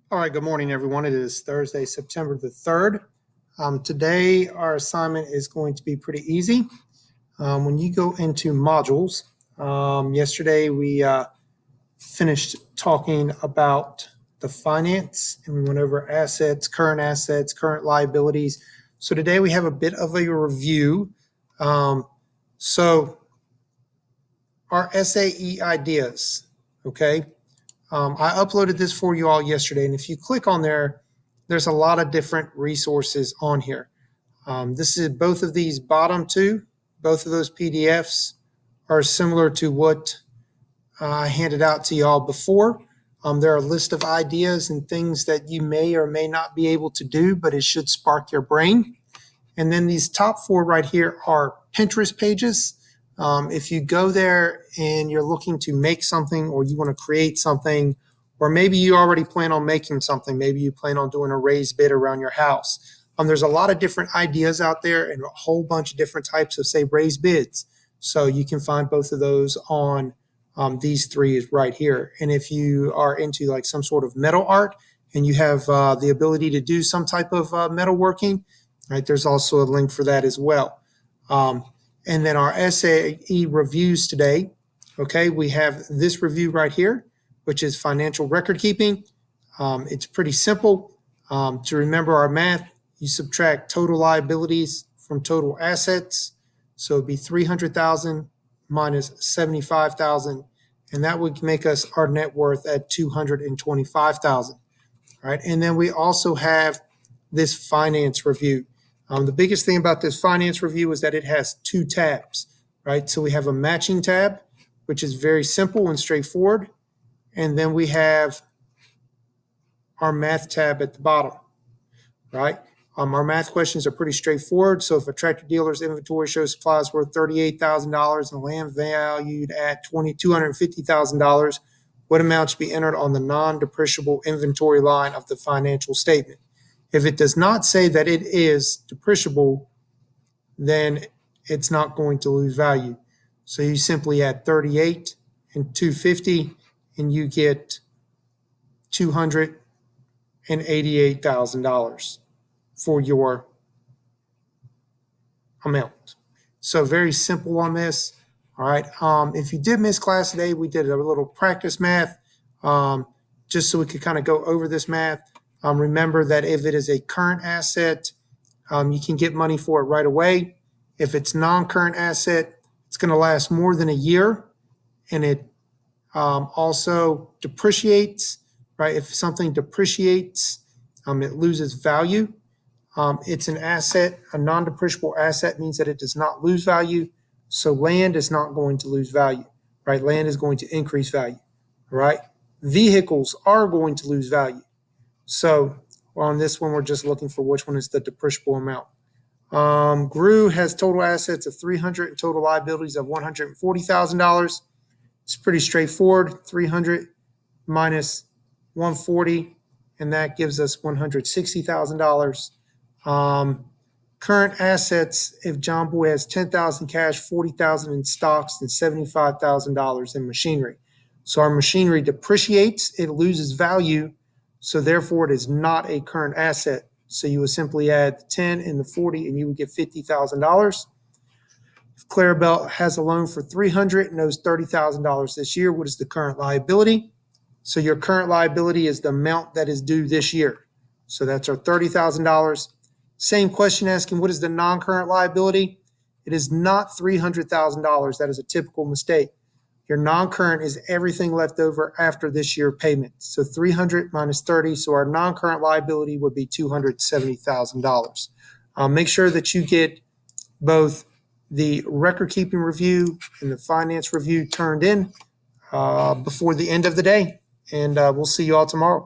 All right, good morning, everyone. It is Thursday, September the 3rd. Today, our assignment is going to be pretty easy. When you go into modules, yesterday we finished talking about the finance and we went over assets, current liabilities. So today we have a bit of a review. So our SAE ideas, okay? I uploaded this for you all yesterday, and if you click on there, there's a lot of different resources on here. This is both of these bottom two, both of those PDFs are similar to what I handed out to y'all before. There are a list of ideas and things that you may or may not be able to do, but it should spark your brain. And then these top four right here are Pinterest pages. If you go there and you're looking to make something or you want to create something, or maybe you already plan on making something, maybe you plan on doing a raised bed around your house. There's a lot of different ideas out there and a whole bunch of different types of, say, raised beds. So you can find both of those on these three right here. And if you are into like some sort of metal art and you have the ability to do some type of metalworking, right, there's also a link for that as well. And then our SAE reviews today, okay, we have this review right here, which is financial record keeping. It's pretty simple. To remember our math, you subtract total liabilities from total assets. So it'd be 300,000 minus 75,000, and that would make us our net worth at 225,000. All right, and then we also have this finance review. The biggest thing about this finance review is that it has two tabs, right? So we have a matching tab, which is very simple and straightforward. And then we have our math tab at the bottom, right? Our math questions are pretty straightforward. So if a tractor dealer's inventory shows supplies worth $38,000 and land valued at $250,000, what amount should be entered on the non-depreciable inventory line of the financial statement? If it does not say that it is depreciable, then it's not going to lose value. So you simply add 38 and 250 and you get $288,000 for your amount. So very simple on this. All right. If you did miss class today, we did a little practice math just so we could kind of go over this math. Remember that if it is a current asset, you can get money for it right away. If it's non-current asset, it's going to last more than a year, and it also depreciates, right? If something depreciates, it loses value. It's an asset. A non-depreciable asset means that it does not lose value. So land is not going to lose value, right? Land is going to increase value, right? Vehicles are going to lose value. So on this one, we're just looking for which one is the depreciable amount. GRU has total assets of 300 and total liabilities of $140,000. It's pretty straightforward. 300 minus 140, and that gives us $160,000. Current assets, if John Boy has 10,000 cash, 40,000 in stocks, and $75,000 in machinery. So our machinery depreciates, it loses value, so therefore it is not a current asset. So you would simply add the 10 and the 40 and you would get $50,000. If Clarabelle has a loan for 300 and owes $30,000 this year, what is the current liability? So your current liability is the amount that is due this year. So that's our $30,000. Same question asking, what is the non-current liability? It is not $300,000. That is a typical mistake. Your non-current is everything left over after this year payment. So 300 minus 30. So our non-current liability would be $270,000. Make sure that you get both the record keeping review and the finance review turned in before the end of the day. And we'll see you all tomorrow.